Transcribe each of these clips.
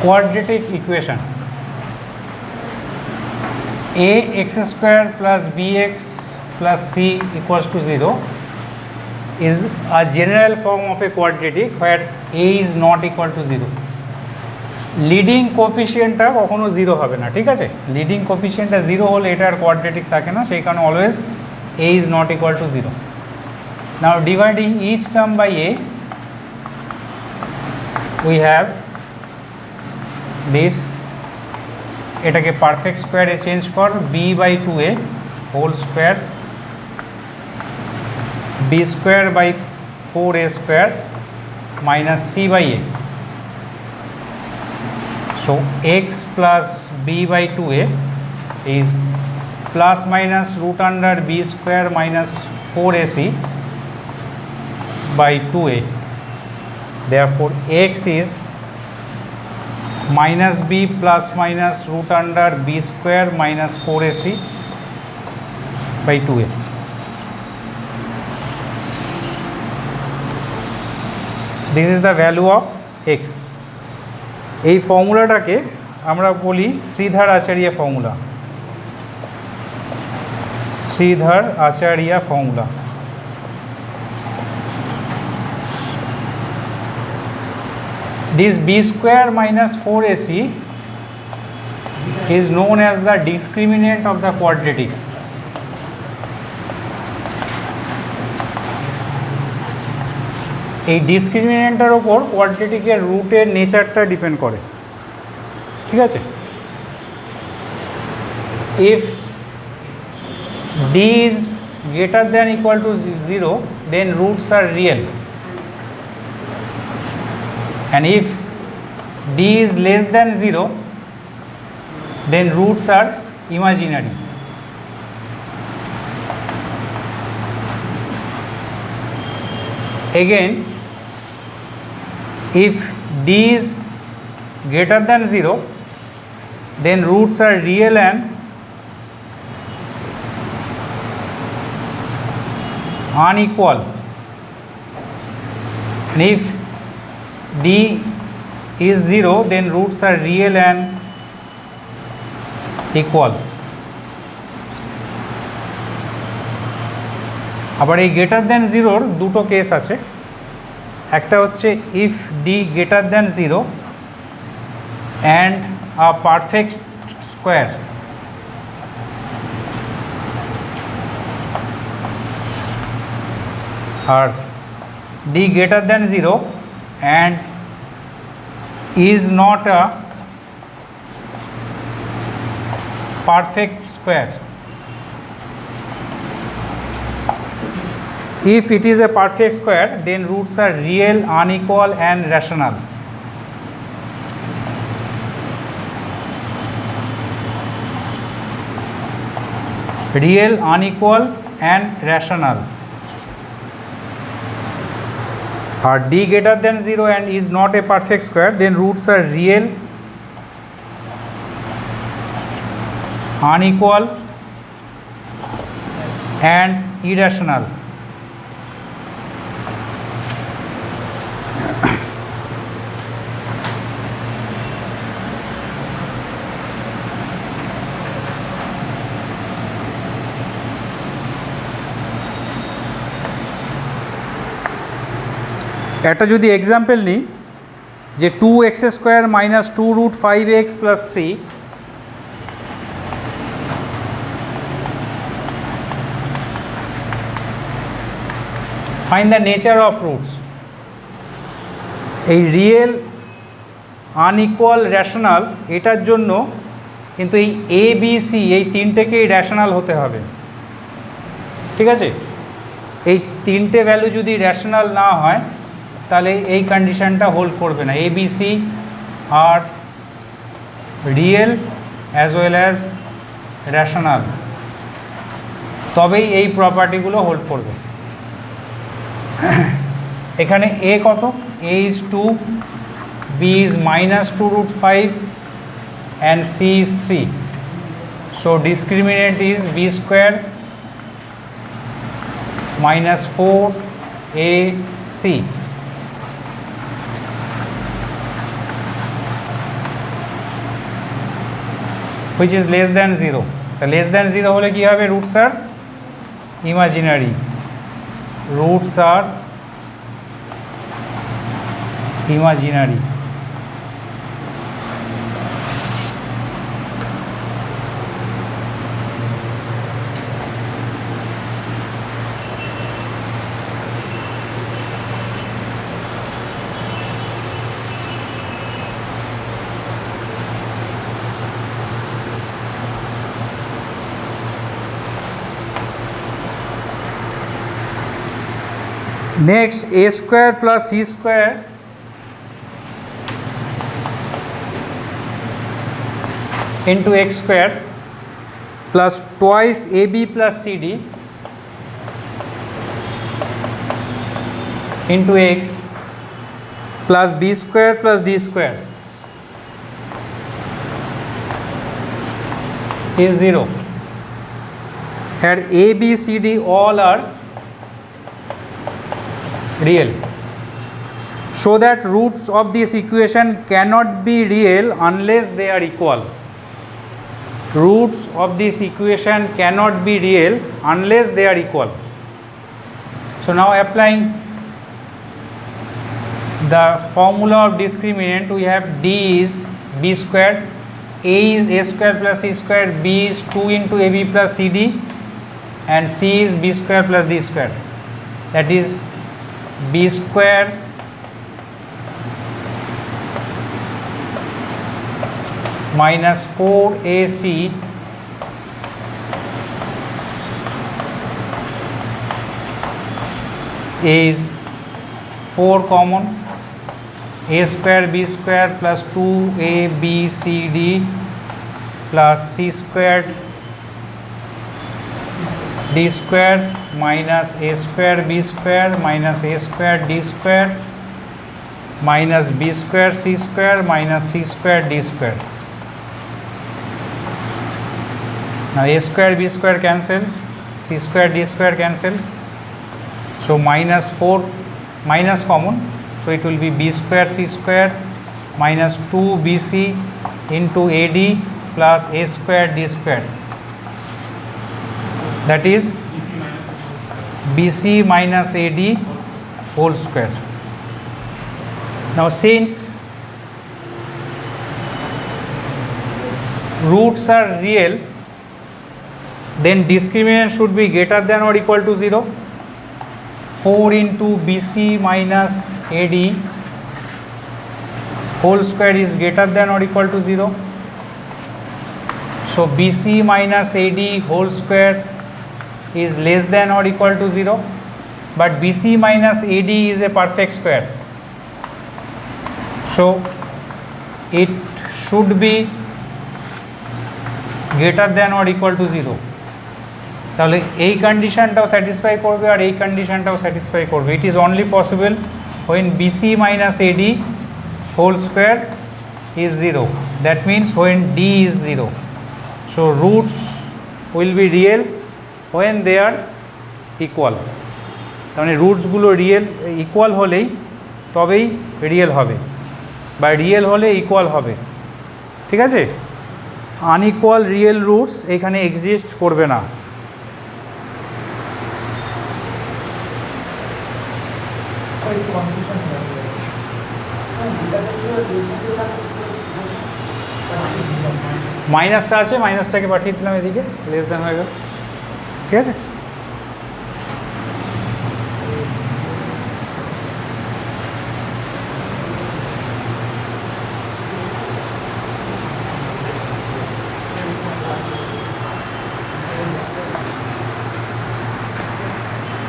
quadratic equation ax square plus bx plus c equals to 0 is a general form of a quadratic where a is not equal to 0. Leading কোফিসিয়েন্টটা কখনো 0 হবে না, ঠিক আছে? Leading কোফিসিয়েন্টটা 0 হলে এটা আর quadratic থাকে না, সেই কারণে always a is not equal to 0. Now dividing each term by a, we have this, এটাকে পারফেক্ট স্কোয়ারে চেঞ্জ কর, b by 2a whole square b square by 4a square minus c by a. So x plus b by 2a is plus minus root under b square minus 4ac by 2a. Therefore x is minus b plus minus root under b square minus 4ac by 2a. This is the value of x. এই ফর্মুলাটাকে আমরা বলি Sridhar Acharya formula, Sridhar Acharya formula. This b square minus 4ac is known as the discriminant of the quadratic. এই ডিসক্রিমিনেন্টের ওপর কোয়াড্রেটিকের রুটের নেচারটা depend করে, ঠিক আছে? If D is greater than equal to 0 then roots are real, and if D is less than 0 then roots are imaginary. Again, if d is greater than 0 then roots are real and unequal, and if d is 0 then roots are real and equal. আবার এই greater than 0-র দুটো case আছে, একটা হচ্ছে if D greater than 0 and a perfect square, আর D greater than 0 and is not a perfect square. If it is a perfect square then roots are real, unequal and rational. Real, unequal and rational. Are d greater than 0 and is not a perfect square then roots are real, unequal and irrational. একটা যদি example নিই যে 2x square minus 2 root 5x plus 3 find the nature of roots. এই real, unequal, rational এটার জন্য কিন্তু এই A B C এই তিনটেকেই র্যাশনাল হতে হবে, ঠিক আছে? এই তিনটে ভ্যালু যদি র্যাশনাল না হয় তাহলে এই কন্ডিশনটা হোল্ড করবে না। A B C are real as well as rational, তবেই এই প্রপার্টিগুলো হোল্ড করবে। এখানে এ কত? A is 2, B is -2 root 5 and c is 3. So discriminant is b square -4 AC, which is less than 0. The less than 0 হলে কি হবে? Roots are imaginary. Roots are imaginary. Next, a square plus c square into x square plus twice ab plus cd into x plus b square plus d square is 0. Here a, b, c, d all are real. Show that roots of this equation cannot be real unless they are equal. Roots of this equation cannot be real unless they are equal. So now applying the formula of discriminant, we have d is b squared, a is a square plus c square, b is 2 into ab plus cd, and c is b square plus d square. That is b square minus 4ac is 4 common, a square b square plus 2abcd plus c squared d square minus a square b square minus a square d square minus b square c square minus c square d square. Now a square b square cancel, c square d square cancel, so minus 4 minus common, so it will be b square c square minus 2bc into ad plus a square d square, that is bc minus ad whole square. Now since roots are real, then discriminant should be greater than or equal to 0. 4 into bc minus ad whole square is greater than or equal to 0. So bc minus ad whole square is less than or equal to 0, but bc minus ad is a perfect square, so it should be greater than or equal to 0. তাহলে এই কন্ডিশনটাও satisfy করবে আর এই কন্ডিশনটাও satisfy করবে. It is only possible when bc minus ad whole square is 0, that means when d is 0. So roots will be real when they are equal. মানে রুটসগুলো real equal হলেই তবেই real হবে, বা রিয়েল হলে equal হবে. ঠিক আছে, আনইকুয়াল রিয়েল রুটস এখানে এক্সিস্ট করবে না. মাইনাসটা আছে, মাইনাসটাকে পাঠিয়ে দিলাম এদিকে, লেস দেন হয়ে গেল. ঠিক আছে,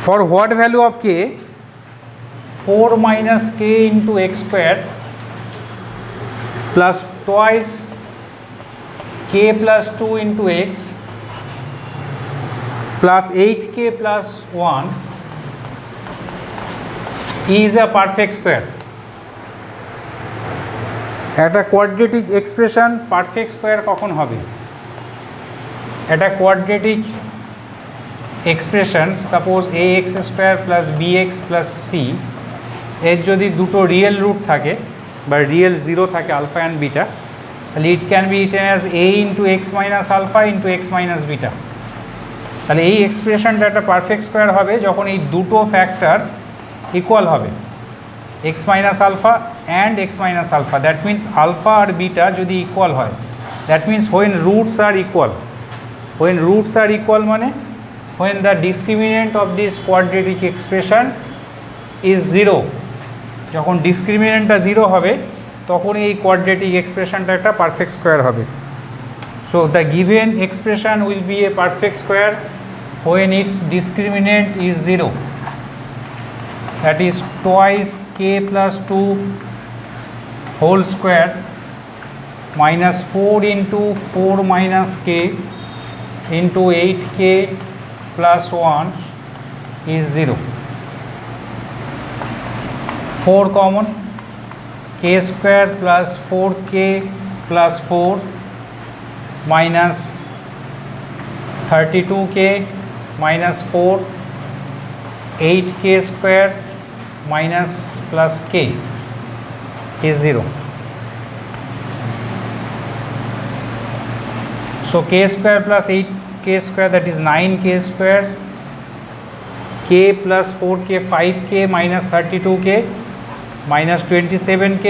for what value of k? 4 minus k into x square plus twice k plus 2 into x plus 8k plus 1 is a perfect square. একটা কোয়াড্রেটিক এক্সপ্রেশন পারফেক্ট স্কোয়ার কখন হবে? একটা quadratic expression suppose ax square plus bx plus C এর যদি দুটো real root থাকে বা real zero থাকে আলফা অ্যান্ড বিটা, তাহলে it can be written as a into x minus alpha into x minus beta. তাহলে এই এক্সপ্রেশনটা একটা পারফেক্ট স্কোয়ার হবে যখন এই দুটো ফ্যাক্টর ইকুয়াল হবে, x minus alpha and x minus alpha. That means alpha আর বিটা যদি ইকুয়াল হয়, that means when roots are equal. When roots are equal মানে when the discriminant of this quadratic expression is 0, যখন ডিসক্রিমিনেন্টটা 0 হবে তখন এই quadratic এক্সপ্রেশনটা একটা perfect square হবে। So the given expression will B A perfect square when its discriminant is 0, that is twice k plus 2 whole square minus 4 into 4 minus k into 8k plus 1 is 0. 4 common, k square plus 4k plus 4 minus 32k minus 4, 8k square minus plus k is 0. So k square plus 8k square, that is 9k square, k plus 4k 5k minus 32k minus 27k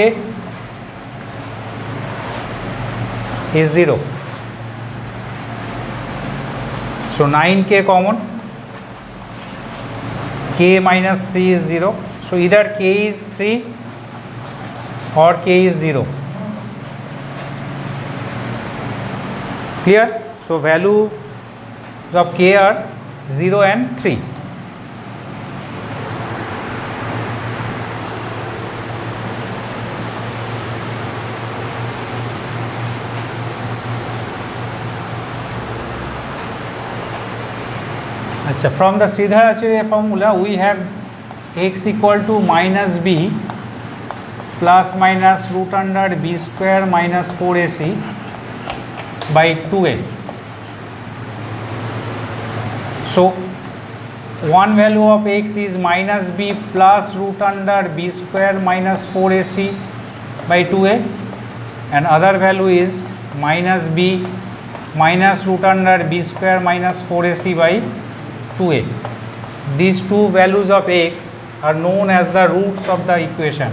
is 0. So 9k common, k minus 3 is 0. So either k is 3 or k is 0. Clear? So value of k are 0 and 3. Achha, from the Sridharacharya formula we have x equal to minus b plus minus root under b square minus 4ac by 2a. So one value of x is minus b plus root under b square minus 4ac by 2a, and other value is minus b minus root under b square minus 4ac by 2a. These two values of x are known as the roots of the equation.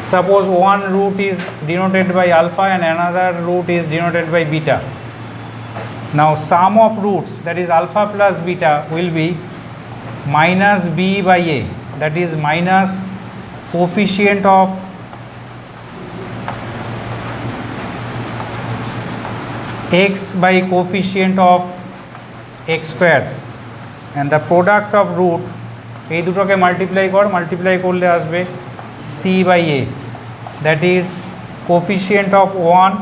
Suppose one root is denoted by alpha and another root is denoted by beta. Now sum of roots, that is alpha plus beta, will be minus b by a, that is minus coefficient of x by coefficient of x square, and the product of root এই দুটোকে multiply করলে আসবে c by a, that is coefficient of 1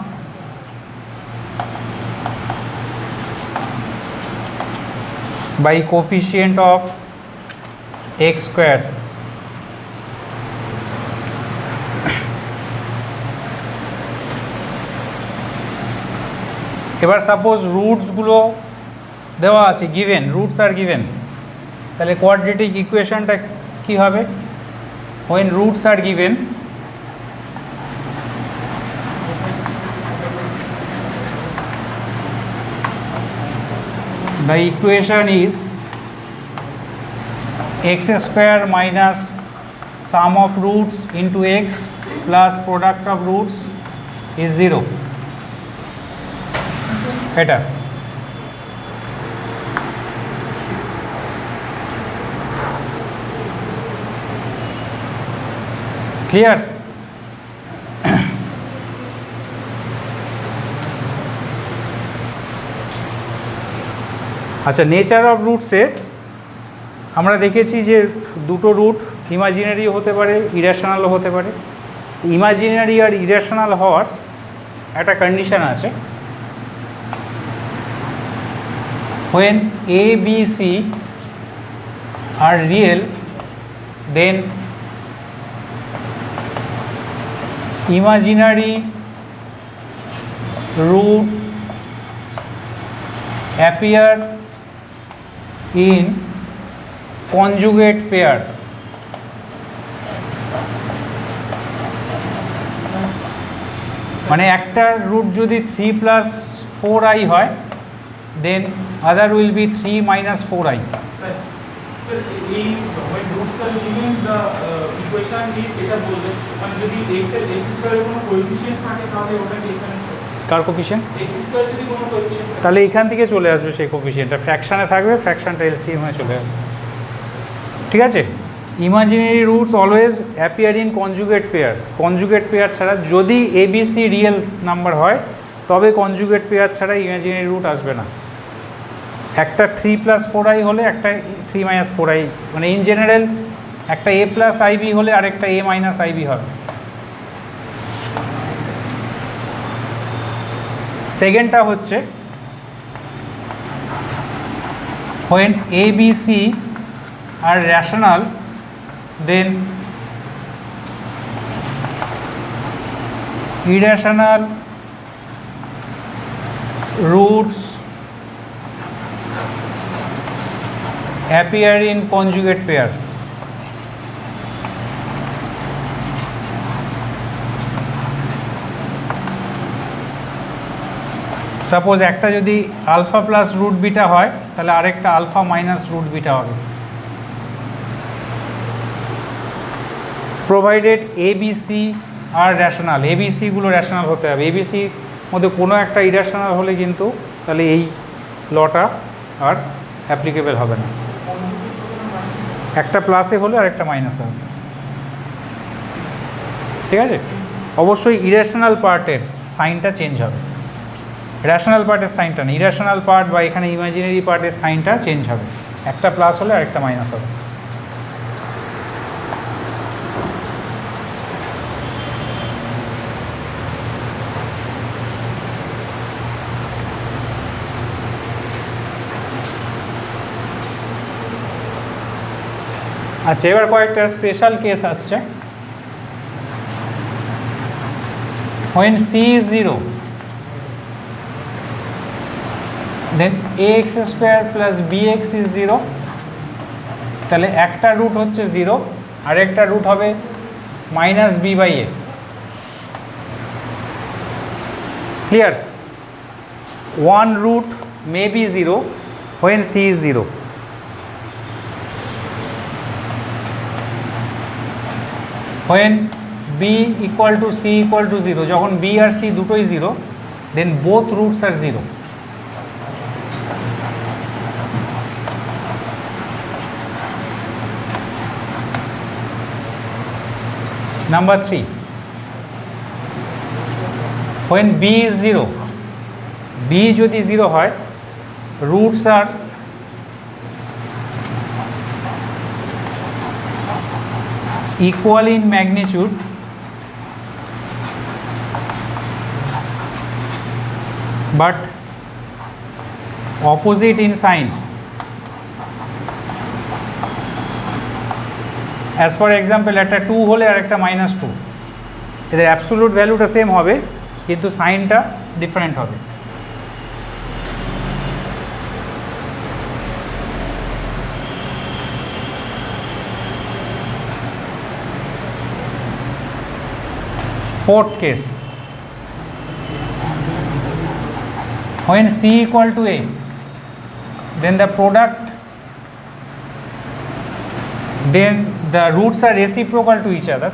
by coefficient of x square. এবার suppose রুটসগুলো দেওয়া আছে, given, roots are given, তাহলে quadratic ইকুয়েশনটা কি হবে? when roots are given, the equation is x square minus sum of roots into x plus product of roots is 0. এটা clear? আচ্ছা, nature of রুটসে আমরা দেখেছি যে দুটো রুট ইমাজিনারিও হতে পারে, ইরেশনালও হতে পারে। ইমাজিনারি আর ইরেশনাল হওয়ার একটা কন্ডিশন আছে, when a b c are real, then imaginary root appear in conjugate pair. মানে একটা রুট যদি 3 প্লাস 4i হয়, then other will be 3 minus 4i. এই when roots are given the equation is এটা বলবে মানে যদি x এর x স্কয়ারের কোনো কোএফিসিয়েন্ট থাকে তাহলে ওটাকে এখানে কার কোফিশিয়েন্ট? x স্কয়ার যদি কোনো কোএফিসিয়েন্ট থাকে তাহলে এখান থেকে চলে আসবে সেই কোফিশিয়েন্টটা, ফ্র্যাকশানে থাকবে, ফ্র্যাকশানটা এলসিএম হয়ে চলে আসবে. ঠিক আছে? Imaginary roots always appear in conjugate pair. Conjugate pair ছাড়া, যদি এবিসি রিয়েল নাম্বার হয় তবে কনজুগেট পেয়ার ছাড়া ইমাজিনারি রুট আসবে না. একটা 3 প্লাস 4i হলে একটা 3 মাইনাস 4i, মানে ইন জেনারেল একটা a প্লাস আইবি হলে আরেকটা a মাইনাস আইবি হবে. সেকেন্ডটা হচ্ছে when ABC are rational, then irrational roots appear in conjugate pair. Suppose একটা যদি আলফা প্লাস রুট বিটা হয়, তাহলে আরেকটা আলফা মাইনাস রুট বিটা হবে. প্রোভাইডেড এবিসি আর র্যাশনাল, এবিসিগুলো র্যাশনাল হতে হবে. এবিসির মধ্যে কোনো একটা ইরেশনাল হলে কিন্তু তাহলে এই লটা আর অ্যাপ্লিকেবল হবে না. একটা প্লাসে হলে আর একটা মাইনাসে হবে. ঠিক আছে? অবশ্যই ইরেশনাল পার্টের সাইনটা চেঞ্জ হবে, র্যাশনাল পার্টের সাইনটা না. ইরেশনাল পার্ট বা এখানে ইমাজিনারি পার্টের সাইনটা চেঞ্জ হবে. একটা প্লাস হলে আরেকটা মাইনাস হবে. আচ্ছা, এবার কয়েকটা স্পেশাল কেস আসছে. when c is 0, then ax square plus bx is 0. তাহলে একটা রুট হচ্ছে 0, আর একটা রুট হবে minus B by A. Clear? One root may be 0 when c is 0. when b equal to c equal to 0, যখন b আর c দুটোই 0, then both roots are 0. Number 3, when b is 0, b যদি 0 হয়, roots are equal in magnitude but opposite in sign. as for example, একটা 2 হলে আর একটা -2, এদের absolute ভ্যালুটা same হবে কিন্তু সাইনটা ডিফারেন্ট হবে. Fourth case, when c equal to a, then the product, then the roots are reciprocal to each other.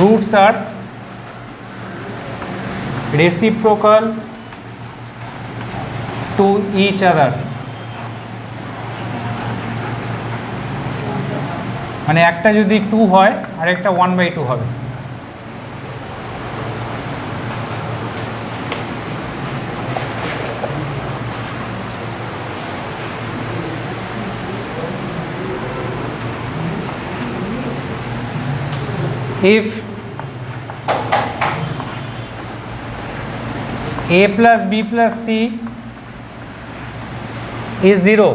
Roots are reciprocal to each other. মানে একটা যদি 2 হয় আর একটা 1/2 হবে. if a plus b plus c is 0,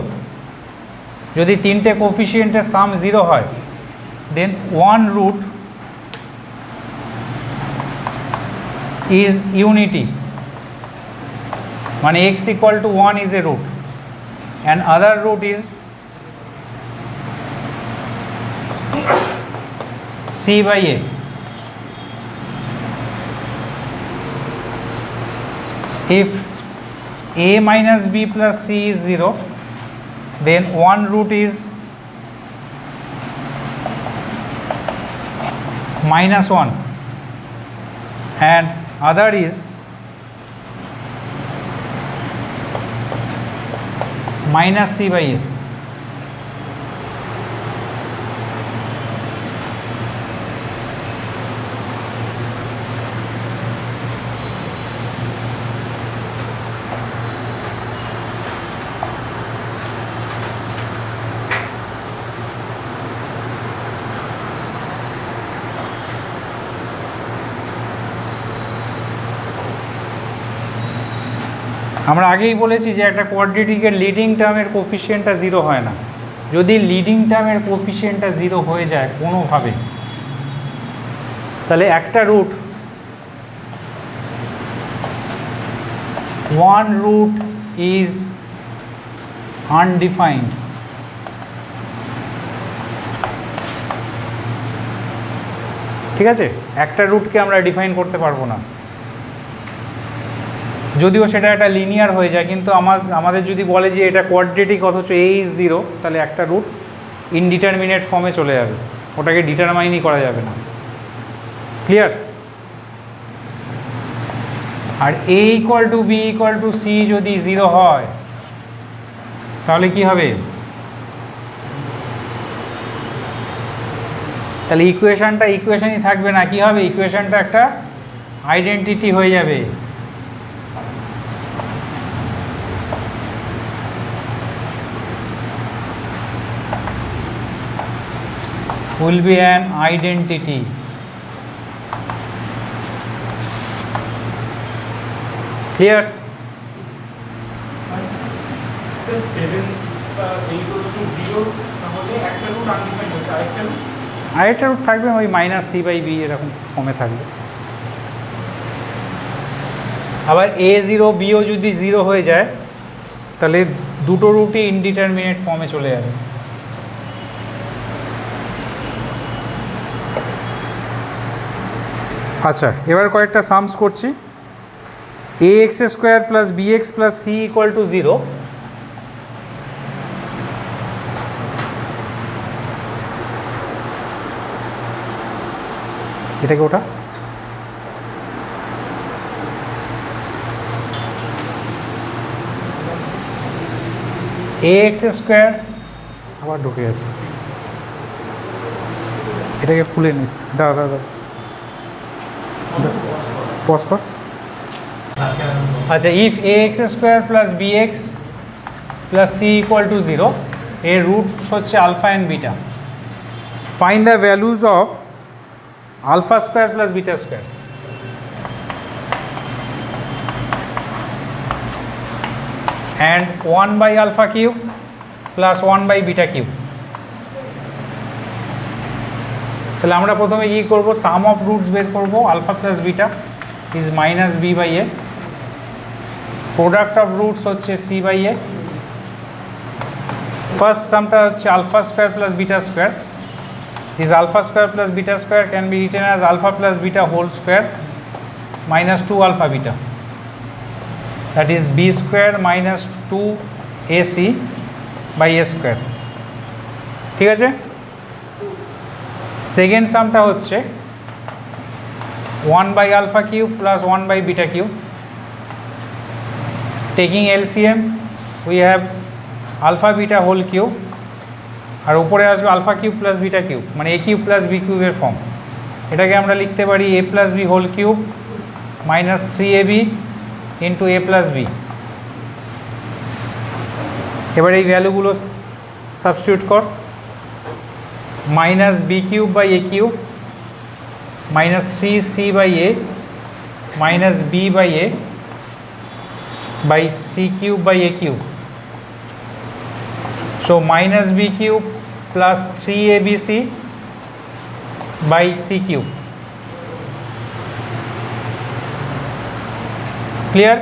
যদি তিনটে কোফিশিয়েন্টের সাম 0 হয়, then one root is unity, মানে x equal to 1 is a root and other root is c by a. If a minus b plus c is 0, then one root is minus 1 and other is minus c by a. আমরা আগেই বলেছি যে একটা কোয়াড্রেটিকের leading টার্মের কোফিশিয়েন্টটা 0 হয় না। যদি leading টার্মের কোফিশিয়েন্টটা 0 হয়ে যায় কোনোভাবে, তাহলে একটা root, one root is undefined. ঠিক আছে, একটা রুটকে আমরা ডিফাইন করতে পারবো না, যদিও সেটা একটা লিনিয়ার হয়ে যায়। কিন্তু আমাদের যদি বলে যে এটা কোয়াড্রেটিক অথচ a ইজ 0, তাহলে একটা রুট ইনডিটারমিনেট ফর্মে চলে যাবে, ওটাকে ডিটারমাইনই করা যাবে না। ক্লিয়ার? আর a equal to b equal to c যদি 0 হয় তাহলে কি হবে? তাহলে ইকুয়েশনই থাকবে না, কি হবে? ইকুয়েশনটা একটা আইডেন্টিটি হয়ে যাবে। will be an identity. Clear? The 7 equals to 0 তাহলে একটা রুট আনডিফাইন্ড হচ্ছে, আরেকটা রুট থাকবে ওই মাইনাস সি বাই বি এরকম ফর্মে থাকবে। আবার a0 bও যদি 0 হয়ে যায় তাহলে দুটো রুটই ইনডিটারমিনেট ফর্মে চলে যাবে। আচ্ছা, এবার কয়েকটা সামস করছি। ax square plus bx plus c equal to 0, এটাকে ওটা ax স্কোয়ার আবার ঢুকে গেছে, এটাকে খুলে নি, দাদা পজ কর। আচ্ছা, if ax square plus bx plus c equal to 0, এর রুটস হচ্ছে alpha and beta, find the values of alpha square plus beta square. And 1 by alpha cube plus 1 by beta cube. তাহলে আমরা প্রথমে কী করবো? সাম of roots বের করবো। Alpha plus beta is minus B by a, product of roots হচ্ছে c by a. First সামটা হচ্ছে alpha square plus beta square, is alpha square plus beta square can be written as alpha plus beta whole square minus 2 alpha beta, that is b square minus 2 ac by a square. ঠিক আছে, second সামটা হচ্ছে 1 by alpha cube plus 1 by beta cube, taking LCM we have alpha beta whole cube, আর উপরে আসবে alpha cube plus beta cube, মানে A cube plus B কিউবের ফর্ম। এটাকে আমরা লিখতে পারি A plus B whole cube minus 3ab into A plus B. এবার এই ভ্যালুগুলো সাবস্টিটিউট কর, minus B cube by A cube minus 3c by A minus B by A by C cube by A cube. So minus b cube plus 3abc by c cube. Clear?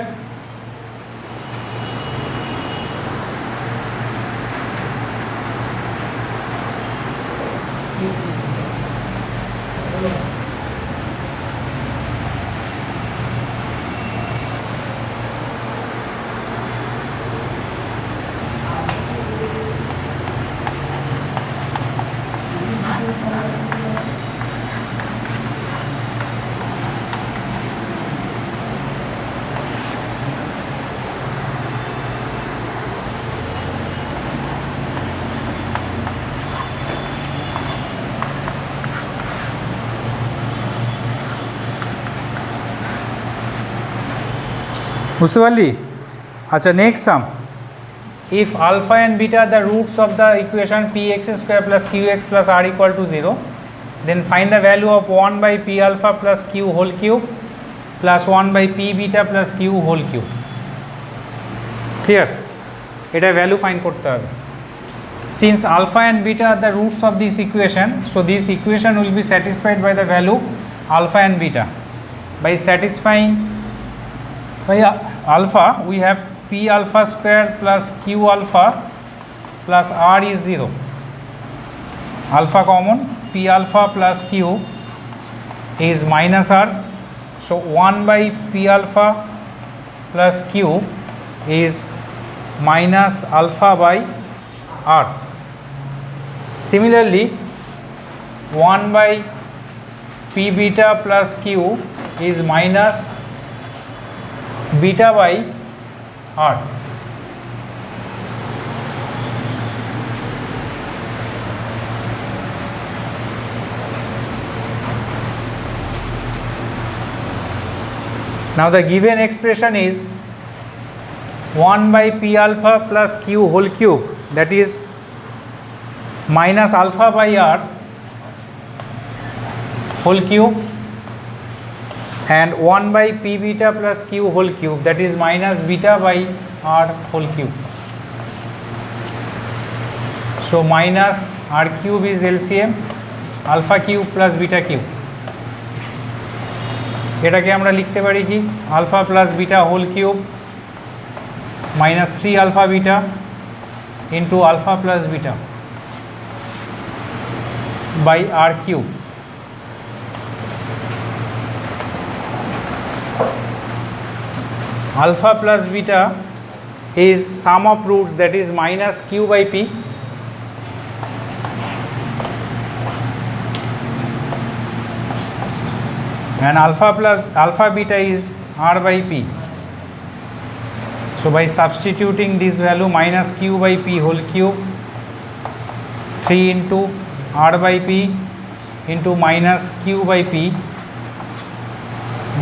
বুঝতে পারলি? আচ্ছা, next some, if alpha and beta are the roots of the equation px square plus qx plus r equal to 0, then find the value of 1 by p alpha plus q whole cube plus 1 by p beta plus q whole cube. Clear? এটা value find করতে হবে। Since alpha and beta are the roots of this equation, so this equation will be satisfied by the value alpha and beta. By satisfying by alpha, we have p alpha square plus q alpha plus r is 0. Alpha common, p alpha plus q is minus r. So 1 by p alpha plus q is minus alpha by r. Similarly, 1 by p beta plus q is minus beta by r. Now the given expression is 1 by p alpha plus q whole cube, that is minus alpha by r whole cube, and 1 by p beta plus q whole cube, that is minus beta by r whole cube. So minus r cube is LCM, alpha cube plus beta cube. এটাকে আমরা লিখতে পারি কি alpha plus beta whole cube minus 3 alpha beta into alpha plus beta by আর cube. Alpha plus beta is sum of roots, that is minus q by p, and alpha plus alpha beta is r by p. So by substituting this value minus q by p whole cube 3 into r by p into minus q by p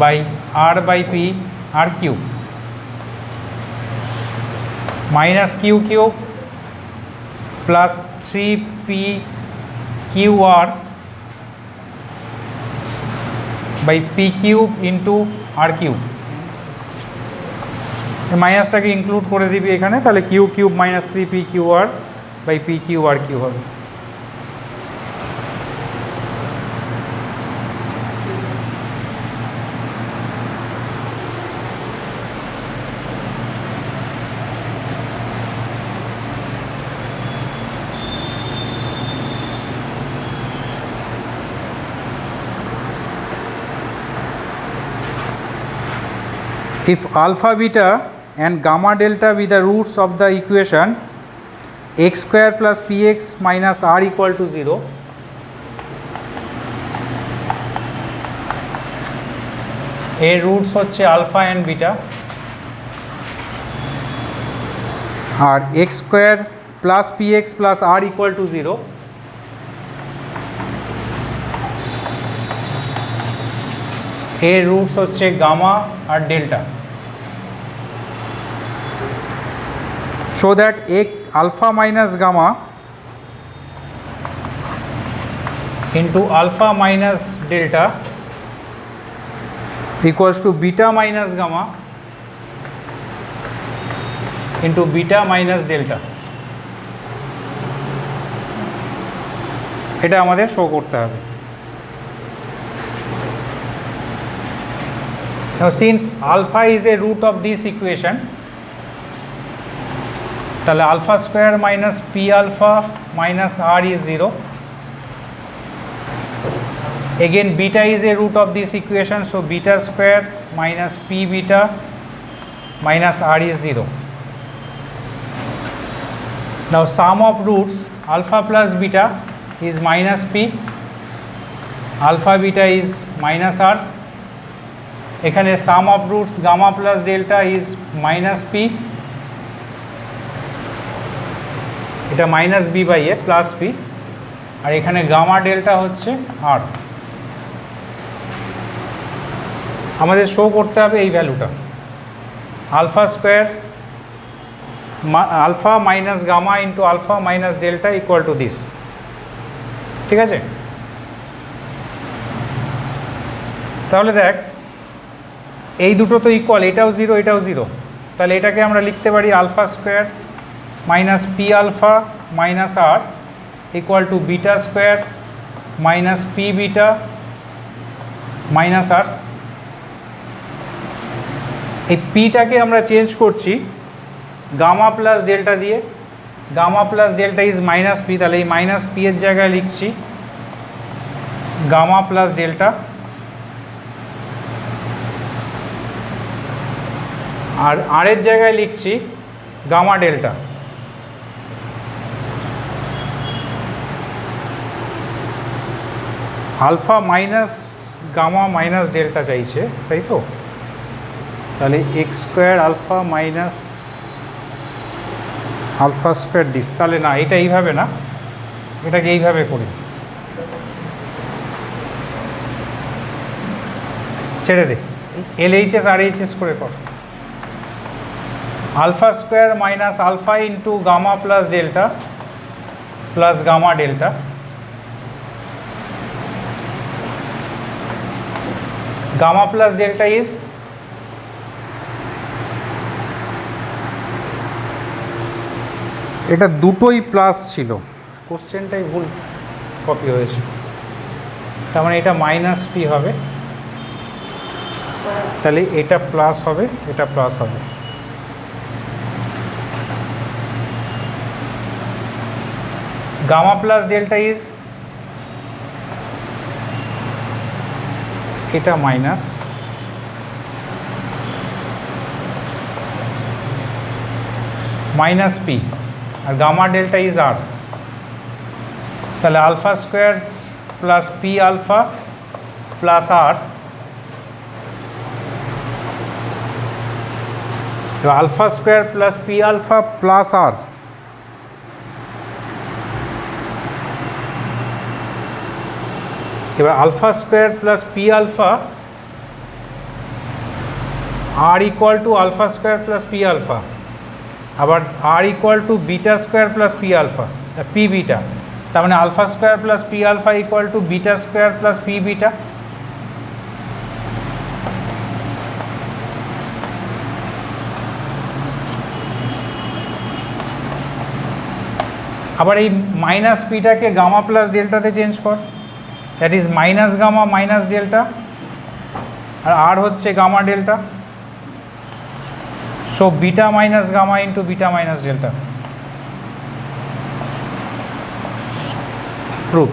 by r by p r cube minus q cube plus 3p qr by p cube into r cube। মাইনাসটাকে include করে দিবি এখানে, তাহলে q cube minus 3p qr by p cube r cube হবে। If alpha beta and gamma delta be the roots of the equation x square plus px minus r equal to 0, এর roots হচ্ছে alpha and beta, আর x square plus px plus r equal to 0, এর roots হচ্ছে gamma আর delta. So that alpha minus gamma into alpha minus delta equals to beta minus gamma into beta minus delta. এটা আমাদের show করতে হবে। Now since alpha is a root of this equation, তাহলে alpha square minus p alpha minus r is 0. Again beta is a root of this equation, so beta square minus p beta minus r is 0. Now sum of roots alpha plus beta is minus p, alpha beta is minus r. এখানে sum of roots gamma plus delta is minus p, এটা minus B by a plus p, আর এখানে gamma delta হচ্ছে আর। আমাদের show করতে হবে এই ভ্যালুটা, alpha square alpha minus gamma into alpha minus delta equal to this. ঠিক আছে, তাহলে দেখ এই দুটো তো ইকুয়াল, এটাও জিরো এটাও জিরো, তাহলে এটাকে আমরা লিখতে পারি alpha square minus p alpha minus r equal to beta square minus p beta minus r. এই পিটাকে আমরা চেঞ্জ করছি গামা প্লাস ডেল্টা দিয়ে, gamma plus delta is minus p, তাহলে এই মাইনাস পি এর জায়গায় লিখছি গামা প্লাস ডেল্টা, আর আর এর জায়গায় লিখছি gamma delta. Alpha minus gamma minus delta চাইছে, তাই তো? তাহলে x square alpha minus alpha square this, তাহলে না এটা এইভাবে না, এটাকে এইভাবে করি, ছেড়ে দে, এলএইচএস আর এইচএস করে কর। Alpha square minus alpha into gamma plus delta plus gamma delta, gamma plus delta is এটা দুটোই প্লাস ছিল, কোশ্চেনটাই ভুল কপি হয়েছে, তার মানে এটা মাইনাস পি হবে, তাহলে এটা প্লাস হবে এটা প্লাস হবে। গামা প্লাস ডেল্টা ইজ এটা মাইনাস মাইনাস পি, আর গামা ডেল্টা ইজ আর, তাহলে alpha square plus p alpha plus r, তো alpha square plus p alpha plus r, এবার alpha square plus p alpha r equal to alpha square plus p alpha, আবার r equal to beta square plus p alpha p beta, তার মানে alpha square plus p alpha equal to beta square plus p beta. আবার এই minus পিটাকে gamma plus ডেল্টাতে change কর, that is minus gamma minus delta, আর r হচ্ছে gamma delta, so beta minus gamma into beta minus delta. Proof.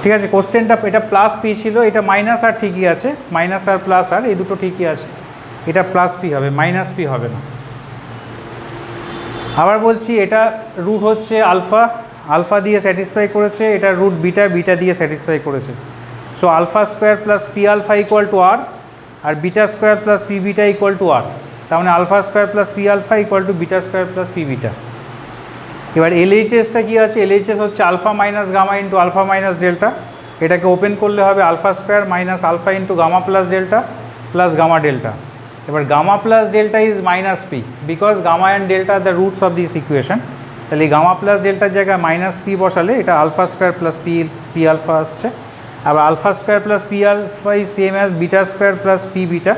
ঠিক আছে, কোশ্চেনটা এটা প্লাস পি ছিল, এটা মাইনাস আর ঠিকই আছে, মাইনাস আর প্লাস আর এই দুটো ঠিকই আছে, এটা প্লাস পি হবে, মাইনাস পি হবে না। আবার বলছি এটা রুট হচ্ছে আলফা, আলফা দিয়ে স্যাটিসফাই করেছে, এটা রুট বিটা, বিটা দিয়ে স্যাটিসফাই করেছে, so alpha square plus p alpha equal to r, আর beta square plus p beta equal to r, তার মানে alpha square plus p alpha equal to beta square plus p beta. এবার এলএইচএসটা কী আছে, LHS হচ্ছে alpha minus gamma into alpha minus delta, এটাকে open করলে হবে alpha square minus alpha into gamma plus delta plus gamma delta. এবার gamma plus delta is minus p, because gamma and delta are the roots of this equation, তাহলে এই gamma plus ডেল্টার জায়গায় minus p বসালে এটা alpha square plus p alpha আসছে, আবার alpha square plus p alpha is same as beta square plus p beta.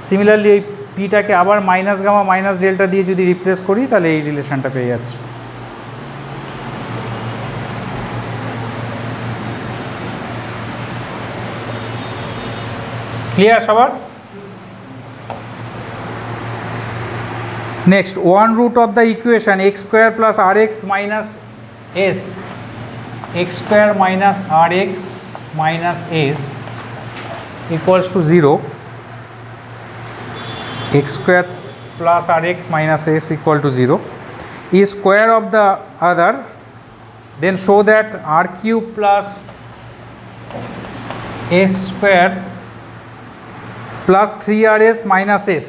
Similarly এই পিটাকে আবার মাইনাস গামা মাইনাস ডেল্টা দিয়ে যদি রিপ্লেস করি তাহলে এই রিলেশনটা পেয়ে যাচ্ছে। ক্লিয়ার সবার? Next, 1 root of the equation x square plus rx minus s, x square minus rx minus s equals to 0. X square plus rx minus s equal to 0 is square of the other, then show that r cube plus s square plus 3rs minus s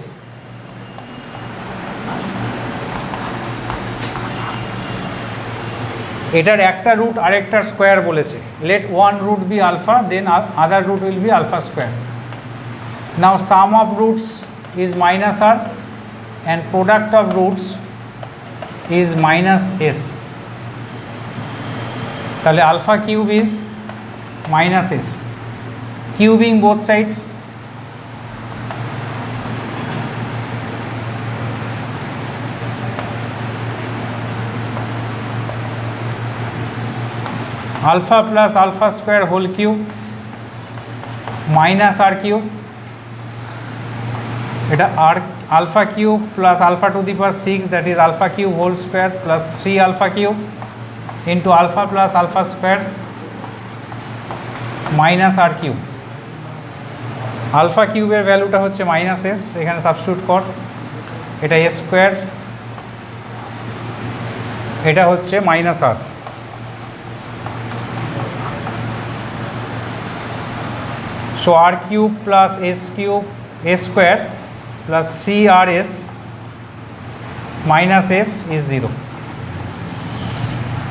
এটার একটা root আরেকটার square বলেছে। Let one root be alpha, then other root will be alpha square. Now sum of roots is minus r and product of roots is minus s. তাহলে alpha cube is minus s, cubing both sides. alpha plus alpha square whole cube minus r cube, এটা r alpha cube plus alpha to the power 6, that is alpha cube whole square plus 3 alpha cube into alpha plus alpha square minus r cube। alpha cube এর ভ্যালুটা হচ্ছে minus S, এখানে substitute কর, এটা S square, এটা হচ্ছে minus R. So r cube plus s cube s square plus 3rs minus s is 0.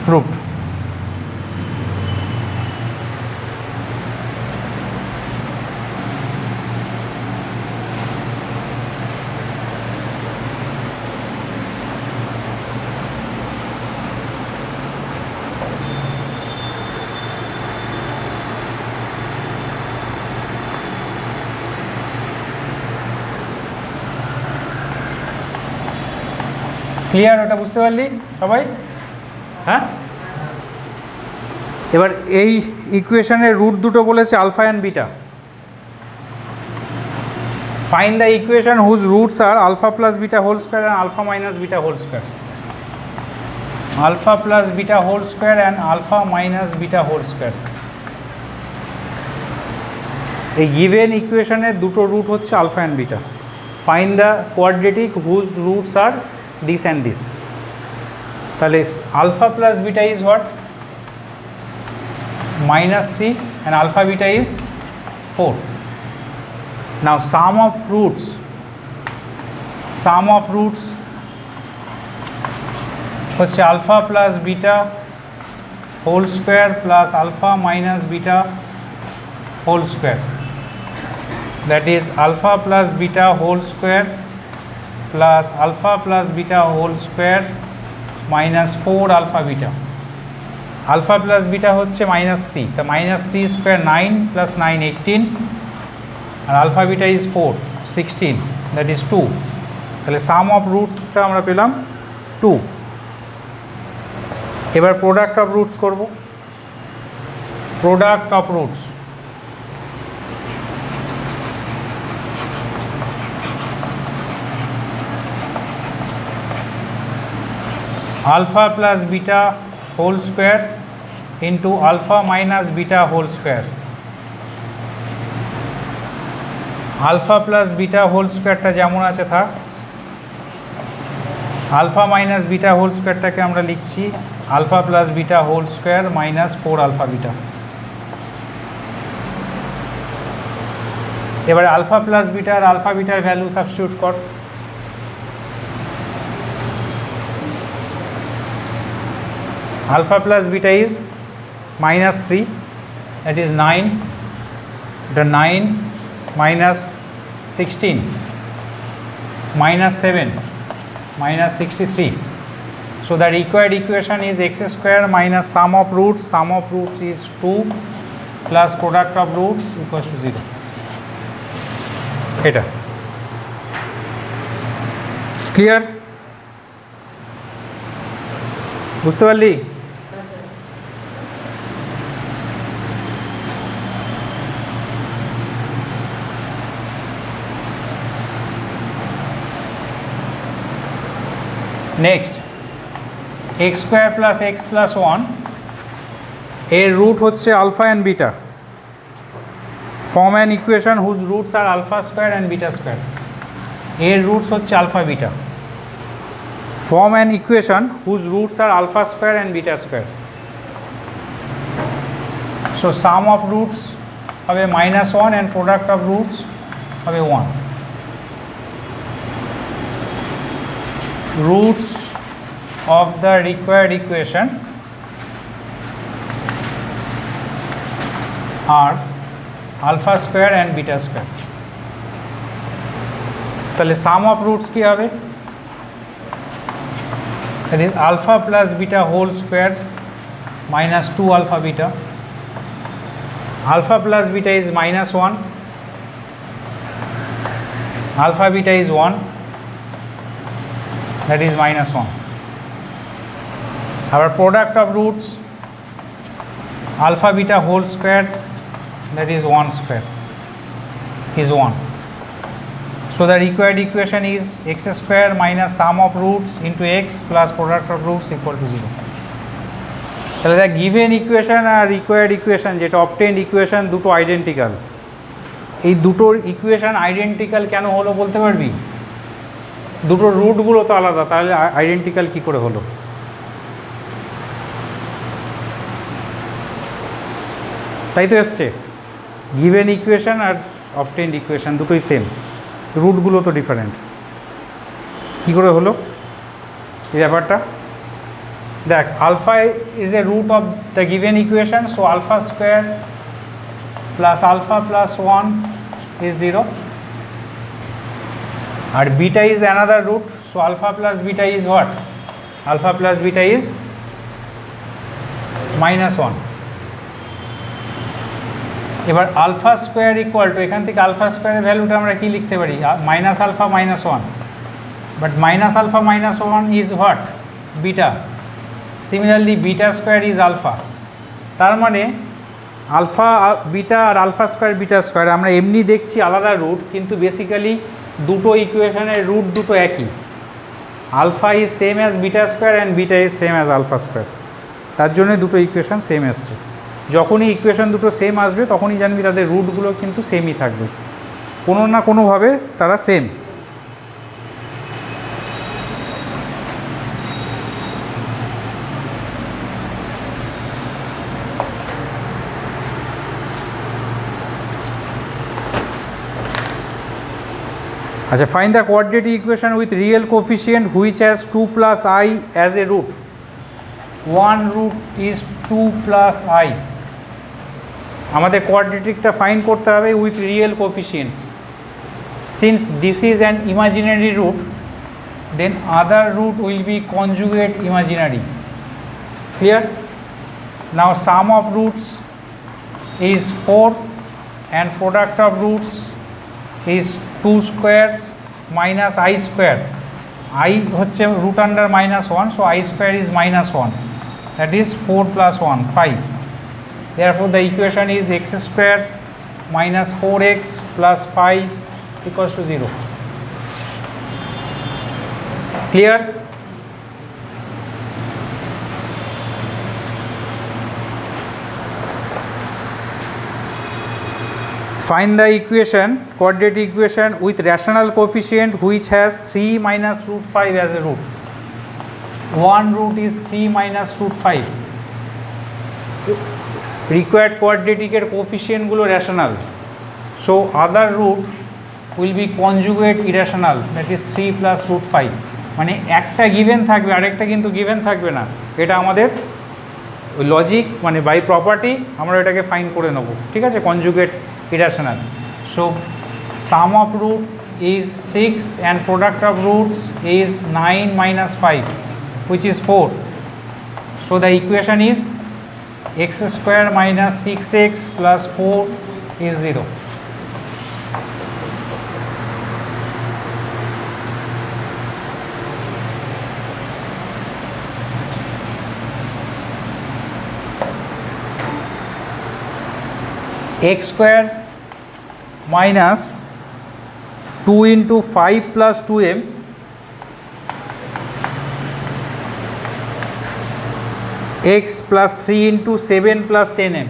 Proved. Clear? ওটা বুঝতে পারলি সবাই? হ্যাঁ, এবার এই ইকুয়েশনের রুট দুটো বলেছে alpha and beta. Find the equation whose roots are alpha plus beta whole square and alpha minus beta whole square. Alpha plus beta whole square and alpha minus beta whole square. এই given ইকুয়েশনের দুটো root হচ্ছে alpha and beta. Find the quadratic whose roots are this and this. তাহলে alpha plus beta is what? minus 3 and alpha beta is 4. Now sum of roots হচ্ছে alpha plus beta whole square plus alpha minus beta whole square, that is alpha plus beta whole square plus alpha plus beta whole square minus 4 alpha beta। alpha plus beta হচ্ছে minus 3, তো minus 3 square 9 plus 9 18 R alpha beta is 4 16, that is 2। তাহলে sum of rootsটা আমরা পেলাম 2। এবার product of roots করব। Product of roots, alpha plus beta whole square into alpha minus beta whole square। alpha plus beta whole squareটা যেমন আছে থাক, alpha minus beta whole squareটাকে আমরা লিখছি alpha plus beta whole square minus 4 alpha beta। এবারে alpha plus beta আর alpha beta এর value substitute কর। alpha plus beta is minus 3, that is 9, the 9 minus 16 minus 7 minus 63. So that required equation is x square minus sum of roots is 2 plus product of roots equals to 0. এটা clear? বুঝতে পারলি? Next x square plus x plus one, এর root হচ্ছে alpha and beta. Form an equation whose roots are alpha square and beta square, এর roots হচ্ছে alpha beta. Form an equation whose roots are alpha square and beta square. So sum of roots হবে -1 and product of roots হবে 1। Roots of the required equation are alpha square and beta square। তাহলে sum of roots কি হবে? that is alpha plus beta whole square minus 2 alpha beta। alpha plus beta is -1, alpha beta is 1, that is -1। Our product of roots alpha beta whole square, that is 1 square, is 1. So the required equation is x square minus sum of roots into x plus product of roots equal to 0. তাহলে the given equation আর required equation যেটা obtained equation দুটো identical. এই দুটোর equation identical কেন হলো বলতে পারবি? দুটোর রুটগুলো তো আলাদা, তাহলে আইডেন্টিক্যাল কি করে হলো? তাই তো এসছে, গিভেন ইকুয়েশন আর অবটেন্ড ইকুয়েশন দুটোই সেম, রুটগুলো তো ডিফারেন্ট। কী করে হলো এই ব্যাপারটা? দেখ, alpha is a root of the given equation, so alpha square plus alpha plus 1 is 0, আর beta is another root, so alpha plus beta is what? Alpha plus beta is -1। এবার আলফা স্কোয়ার ইকুয়াল টু, এখান থেকে alpha স্কোয়ারের ভ্যালুটা আমরা কি লিখতে পারি? Minus alpha minus 1, but minus alpha minus 1 is what? Beta. Similarly beta square is alpha. তার মানে আলফা বিটা আর আলফা স্কোয়ার বিটা স্কোয়ার আমরা এমনি দেখছি আলাদা রুট, কিন্তু বেসিক্যালি দুটো ইকুয়েশনের রুট দুটো একই। Alpha is same as beta square and beta is same as alpha square, তার জন্য দুটো ইকুয়েশন সেম আসছে। যখনই ইকুয়েশন দুটো সেম আসবে তখনই জানবি তাদের রুটগুলো কিন্তু সেমই থাকবে, কোনো না কোনোভাবে তারা সেম। আচ্ছা, find the quadratic equation with real coefficient which has 2 plus i as a root. 1 root is 2 plus I। আমাদের কোয়াড্রেটিকটা ফাইন্ড করতে হবে with real coefficients. Since this is an imaginary root, then other root will be conjugate imaginary. Clear? Now sum of roots is 4 and product of roots is 2 square minus i square. I হচ্ছে root under -1, so I square is -1, that is 4 plus 1 5। Therefore the equation is x square minus 4x plus 5 equals to 0। Clear? Find the equation, quadratic equation with rational coefficient which has 3 minus root 5 as a root। 1 root is 3 minus root 5। Required quadratic এর coefficient গুলো rational, so other root will be conjugate irrational, that is 3 plus root 5। মানে একটা given থাকবে আরেকটা কিন্তু given থাকবে না, এটা আমাদের লজিক মানে বাই প্রপার্টি আমরা এটাকে ফাইন করে নেব। ঠিক আছে, conjugate irrational। So sum of root is 6 and product of roots is 9 minus 5, which is 4। So the equation is x square minus 6x plus 4 is 0। x square minus 2 into 5 plus 2m x plus 3 into 7 plus 10m.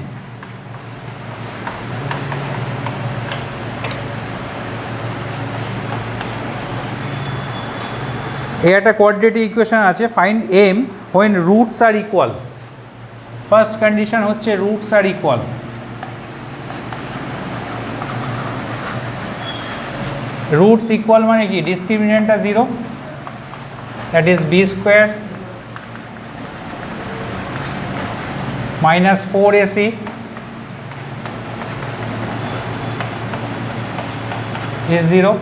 এই একটা quadratic equation আছে, find m when roots are equal. First condition হচ্ছে roots are equal. Roots equal মানে কি, ডিসক্রিমিনেন্টটা 0, that is b square minus 4ac is 0,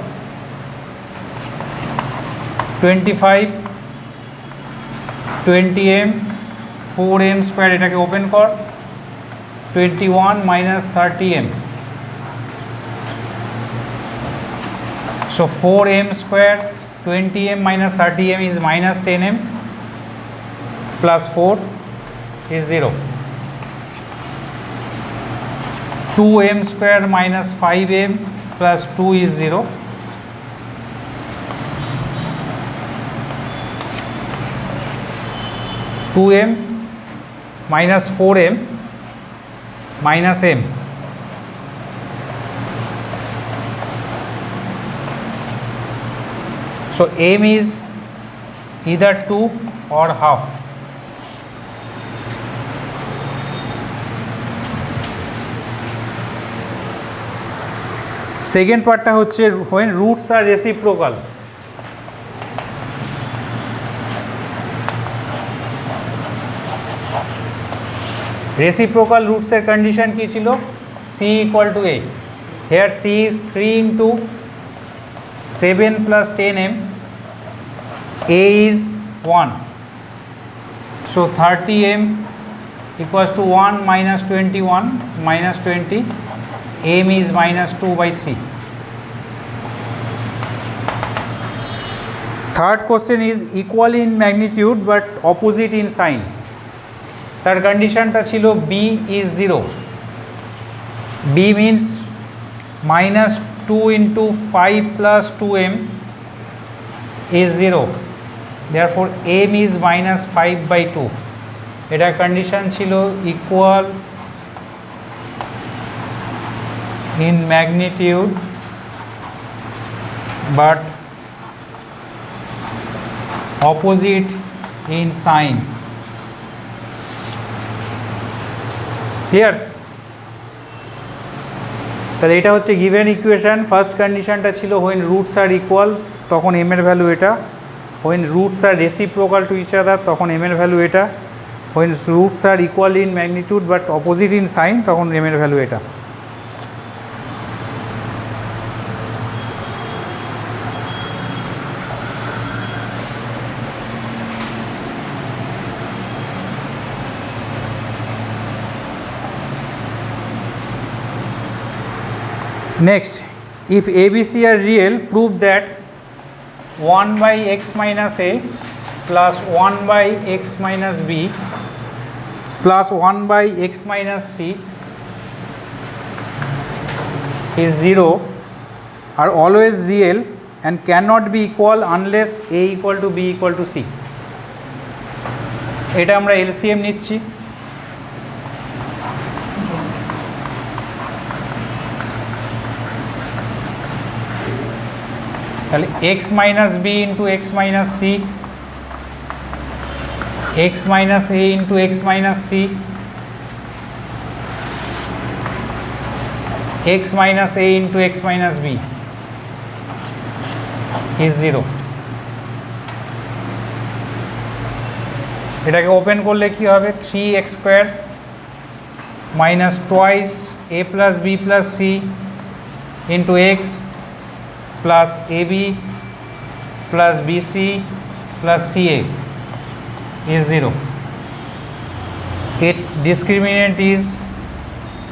25 20m 4m square, এটাকে open কর, 21 minus 30m, so 4m square 20m minus 30m is minus 10m plus 4 is 0, 2m square minus 5m plus 2 is 0, 2m minus 4m minus m, so m is either 2 or half. Second পার্টটা হচ্ছে when roots are reciprocal. Reciprocal রুটসের condition কী ছিল, c equal to a, here c is 3 into 7 plus 10m, a is 1, so 30m equals to 1 minus 21 minus 20, m is minus 2 by 3. Third question is equal in magnitude but opposite in sign. তার কন্ডিশনটা ছিল b is 0, b means minus 2 into 5 plus 2m is 0, therefore m is minus 5 by 2. এটা condition ছিল equal in magnitude but opposite in sign. Here তাহলে এটা হচ্ছে given equation. First কন্ডিশনটা ছিল when roots are equal, তখন m এর value এটা, when roots are reciprocal to each other তখন m এর ভ্যালু এটা, when roots are equal in magnitude but opposite in sign তখন m এর ভ্যালু এটা। Next, if ABC are real, prove that 1 by x minus a plus 1 by x minus b plus 1 by x minus c is 0 are always real and cannot be equal unless a equal to b equal to c. এটা আমরা LCM নিচ্ছি, তাহলে x minus b into x minus c, x minus a into x minus c, x minus a into x minus b is 0. এটাকে open করলে কি হবে, 3x square minus twice a plus b plus c into x plus ab plus bc plus ca is 0. Its discriminant is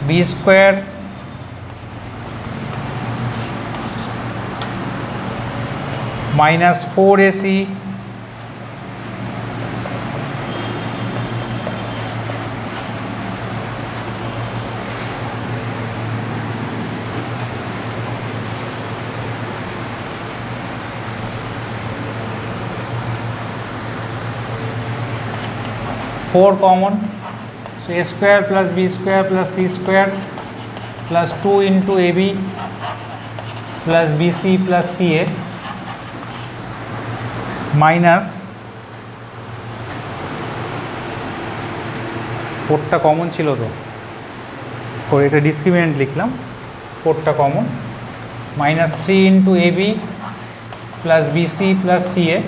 b square minus 4ac 4 common, so a square plus b square plus c square plus 2 into ab plus bc plus ca minus 4টা common ছিল তো, করে এটা discriminant লিখলাম, 4টা common, minus 3 into ab plus bc plus ca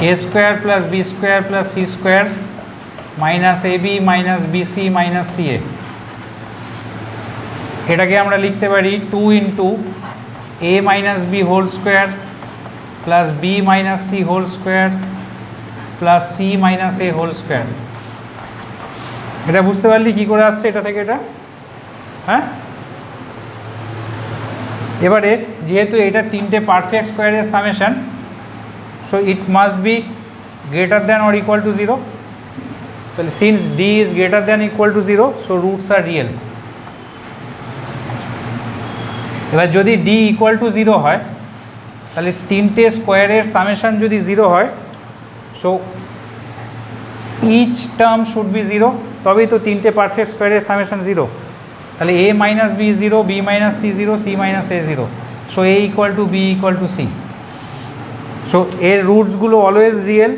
a square plus b square plus c square minus ab minus bc minus ca, এটাকে আমরা লিখতে পারি 2 into a minus b whole square plus b minus c whole square plus c minus a whole square। এটা বুঝতে পারলি কি করে আসছে এটা থেকে এটা? হ্যাঁ, এবারে যেহেতু এটা তিনটে পারফেক্ট স্কোয়ারের summation, so it must be greater than or equal to 0, তাহলে since d is greater than equal to 0, so roots are real. এবার যদি ডি ইকুয়াল টু 0 হয়, তাহলে তিনটে স্কোয়ারের সামেশন যদি 0 হয়, so each term should be 0, তবেই তো তিনটে পারফেক্ট স্কোয়ারের সামেশন 0। তাহলে a minus b 0, b minus c 0, c minus a 0, so a equal to b equal to c. So এর রুটসগুলো অলওয়েজ রিয়েল,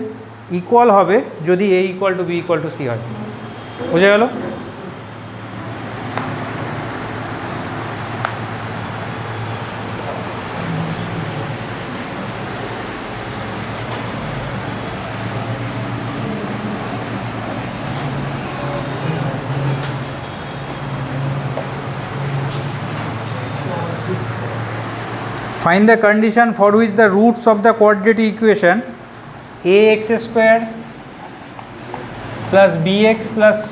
ইকুয়াল হবে যদি a equal to b equal to c হয়। বুঝে গেল? Find the condition for which the roots of the quadratic equation ax square plus bx plus c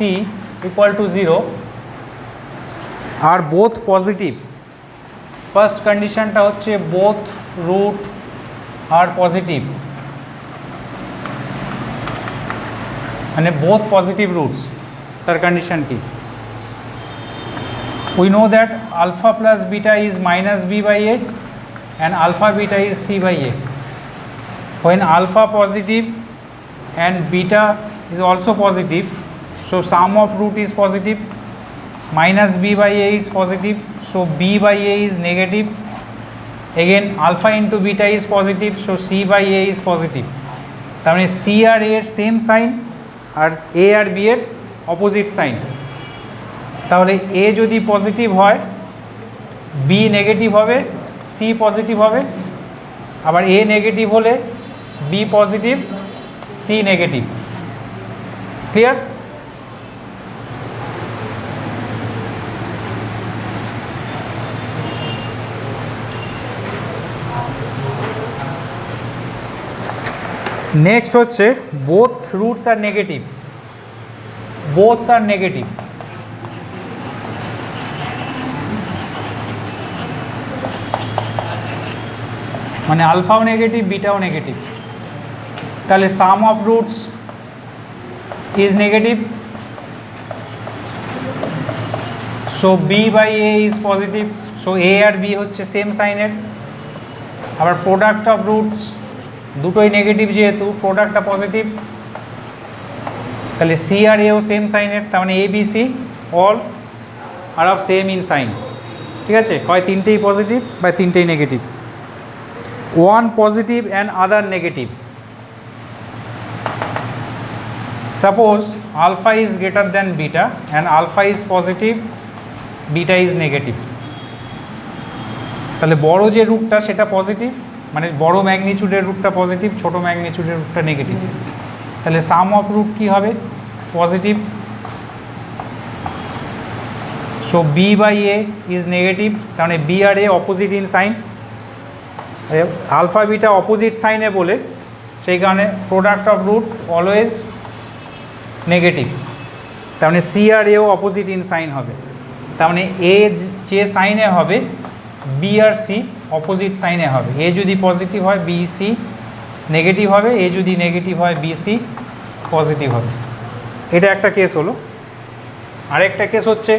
equal to 0 are both positive. First condition টা হচ্ছে both root are positive, মানে both positive roots, তার condition কি? We know that alpha plus beta is minus b by a and alpha beta is c by a. When alpha positive and beta is also positive, so sum of root is positive, minus b by a is positive, so b by a is negative, again alpha into beta is positive, so c by a is positive। তার মানে c আর a এর same sign আর a আর b এর opposite sign. তাহলে a যদি positive হয় b নেগেটিভ হবে, c পজিটিভ হবে, আবার a নেগেটিভ হলে b positive c negative. Clear? Next হচ্ছে both roots are negative. Both are negative, মানে আলফাও নেগেটিভ বিটাও নেগেটিভ, তাহলে sum of roots is negative, so b by a is positive, so a আর b হচ্ছে same সাইনের। আবার প্রোডাক্ট অফ রুটস দুটোই নেগেটিভ, যেহেতু প্রোডাক্টটা পজিটিভ, তাহলে সি আর এও সেম সাইনের, তার মানে a B c all are of same in sign. ঠিক আছে, হয় তিনটেই পজিটিভ বা তিনটেই negative. One positive and other negative. Suppose alpha is greater than beta and alpha is positive, beta is negative. তাহলে বড় যে রুটটা সেটা পজিটিভ, মানে বড় ম্যাগনিটিউডের রুটটা পজিটিভ, ছোট ম্যাগনিটিউডের রুটটা নেগেটিভ। তাহলে সাম অফ রুট কি হবে? Positive, so b by a is negative, তার মানে বি আর a opposite in sign. Alpha beta opposite সাইনে বলে সেই কারণে product of root always negative, তার মানে সি আর এও অপোজিট ইন সাইন হবে। তার মানে এ যে সাইনে হবে বি আর সি অপোজিট সাইনে হবে। এ যদি পজিটিভ হয় বি সি নেগেটিভ হবে, এ যদি নেগেটিভ হয় বি সি পজিটিভ হবে। এটা একটা কেস হলো। আরেকটা কেস হচ্ছে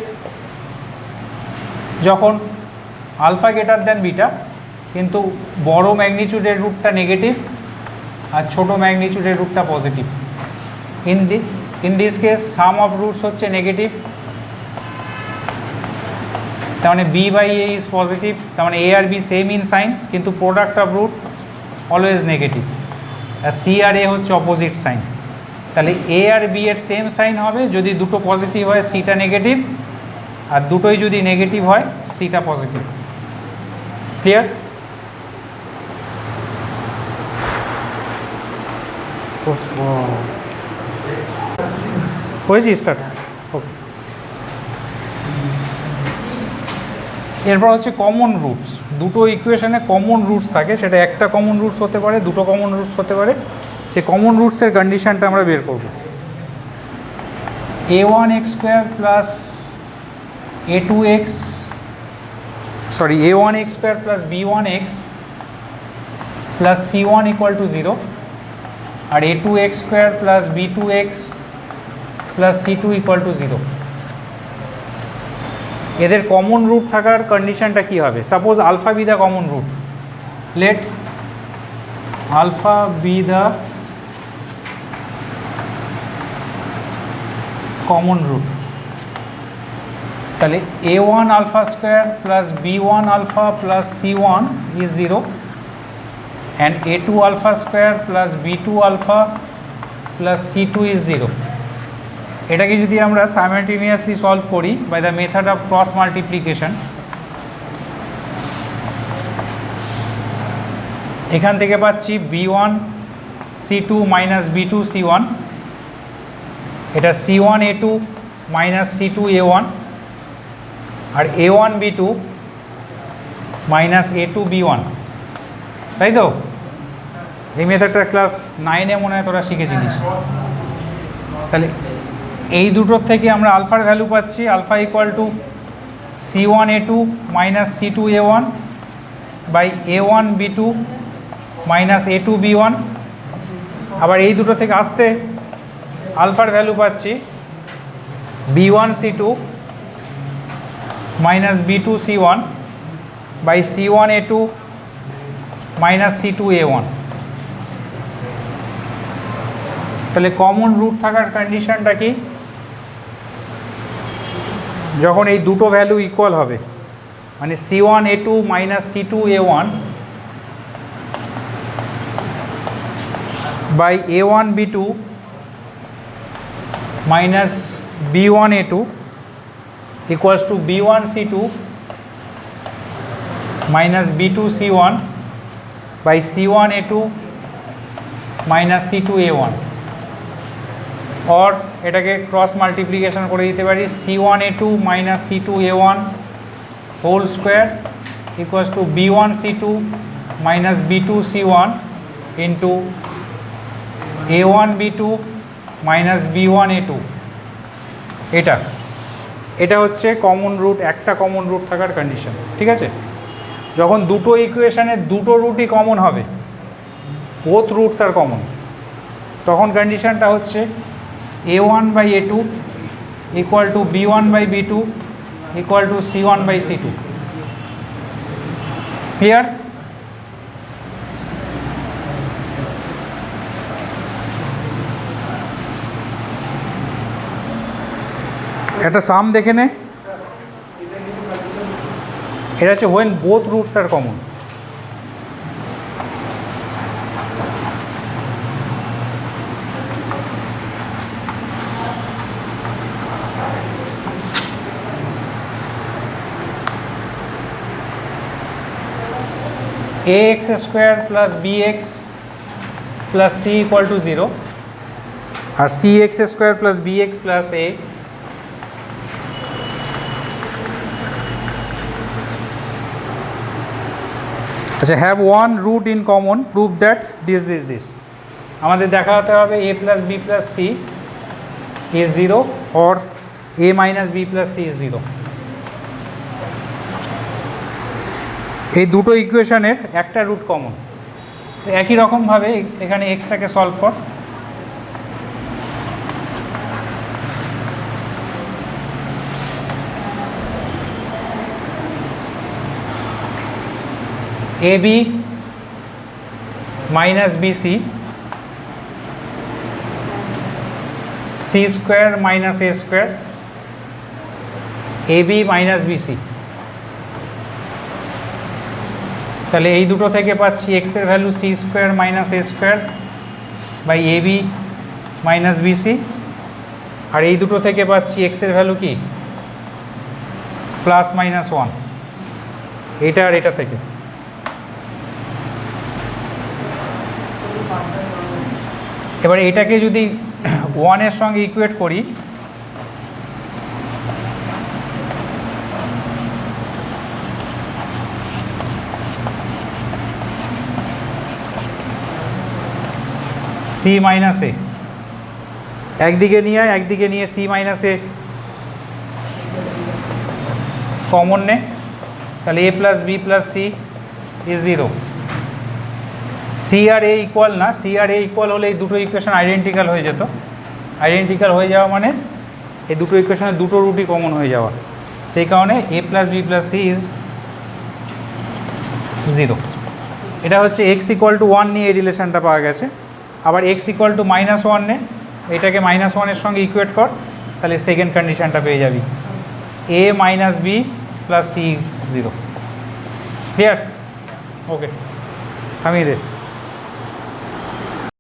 যখন আলফা গ্রেটার দ্যান বিটা কিন্তু বড় ম্যাগনিচিউডের রুটটা নেগেটিভ আর ছোট ম্যাগনিচিউডের রুটটা positive. In this case sum of roots হচ্ছে নেগেটিভ, তার মানে b by a is positive, তার মানে এ আর বি সেম ইন সাইন, কিন্তু product of root always negative. আর সি আর এ হচ্ছে অপোজিট সাইন, তাহলে এ আর বি এর সেম সাইন হবে যদি দুটো পজিটিভ হয় সিটা নেগেটিভ, আর দুটোই যদি নেগেটিভ হয় সিটা পজিটিভ। ক্লিয়ার? হয়েছি স্টার্ট। ওকে, এরপর হচ্ছে কমন রুটস। দুটো ইকুয়েশনে কমন রুটস থাকে, সেটা একটা কমন রুটস হতে পারে, দুটো কমন রুটস হতে পারে। সে কমন রুটসের কন্ডিশনটা আমরা বের করব। a1x square plus a2x a1x square plus b1x plus c1 equal to 0, আর a2x square plus b2x plus c2 equal to 0। এদের কমন রুট থাকার কন্ডিশনটা কী হবে? Suppose alpha be the common root, let alpha be the common root, তাহলে a1 alpha square plus b1 alpha plus c1 is 0 and a2 alpha square plus b2 alpha plus c2 is 0। এটাকে যদি আমরা simultaneously solve করি by the method of cross multiplication, এখান থেকে পাচ্ছি b1 c2 minus b2 c1, এটা c1 a2 minus c2 a1, আর a1 b2 minus a2 b1, তাই তো? এই মেথডটা ক্লাস 9-এ মনে হয় তোরা শিখেছিলিস। তাহলে এই দুটোর থেকে আমরা আলফার ভ্যালু পাচ্ছি, alpha equal to c1 a2 minus c2 a1 by a1 b2 minus a2 b1। আবার এই দুটো থেকে আসতে আলফার ভ্যালু পাচ্ছি b1 c2 minus b2 c1 by c1 a2 minus c2 a1। তাহলে কমন রুট থাকার কন্ডিশনটা কি? যখন এই দুটো ভ্যালু ইকুয়াল হবে, মানে c1 a2 minus c2 a1 by a1 b2 minus b1 a2 equals to b1 c2 minus b2 c1 by c1 a2 minus c2 a1। और এটাকে ক্রস মাল্টিপ্লিকেশন করে দিতে পারি, c1 a2 minus c2 a1 whole square equals to b1 c2 minus b2 c1 into a1 b2 minus b1 a2। এটা হচ্ছে common root, একটা common root থাকার condition. ঠিক আছে? যখন দুটো ইকুয়েশনের দুটো রুটই কমন হবে, বোথ রুটস আর কমন, তখন কন্ডিশনটা হচ্ছে a1 by a2 equal to b1 by b2 equal to c1 by c2। Clear? একটা সাম দেখে নে, এটা হচ্ছে when both roots are common। ax square plus bx plus c equal to 0 R cx square plus bx plus a আচ্ছা have one root in common, prove that this আমাদের দেখাতে হবে a plus b plus c is 0 or a minus b plus c is 0। এই দুটো ইকুয়েশনের একটা root common. একই রকমভাবে এখানে এক্সটাকে সলভ কর। A b minus bc c square minus a square a b minus bc. তাহলে এই দুটো থেকে পাচ্ছি এক্সের value c square minus a square by a b minus bc, আর এই দুটো থেকে পাচ্ছি এক্সের ভ্যালু কি প্লাস মাইনাস ওয়ান, এটা আর এটা থেকে। এবার এটাকে যদি ওয়ানের সঙ্গে ইকুয়েট করি, সি মাইনাস এ একদিকে নিয়ে আয়, একদিকে নিয়ে সি মাইনাস এ কমন নে, তাহলে a plus b plus c is 0। C আর এ ইকুয়াল না, সি আর এ ইকুয়াল হলে এই দুটো ইকুয়েশন আইডেন্টিক্যাল হয়ে যেত। আইডেন্টিক্যাল হয়ে যাওয়া মানে এই দুটো ইকুয়েশনের দুটো রুটই কমন হয়ে যাওয়া, সেই কারণে a plus b plus c is 0। এটা হচ্ছে এক্স ইকুয়াল টু 1 নিয়ে এই রিলেশনটা পাওয়া গেছে। আবার এক্স ইকুয়াল টু -1 নে, এটাকে -1-এর সঙ্গে ইকুয়েট কর, তাহলে সেকেন্ড কন্ডিশনটা পেয়ে যাবি a minus b plus c 0। Clear? Okay, থামিয়ে দে।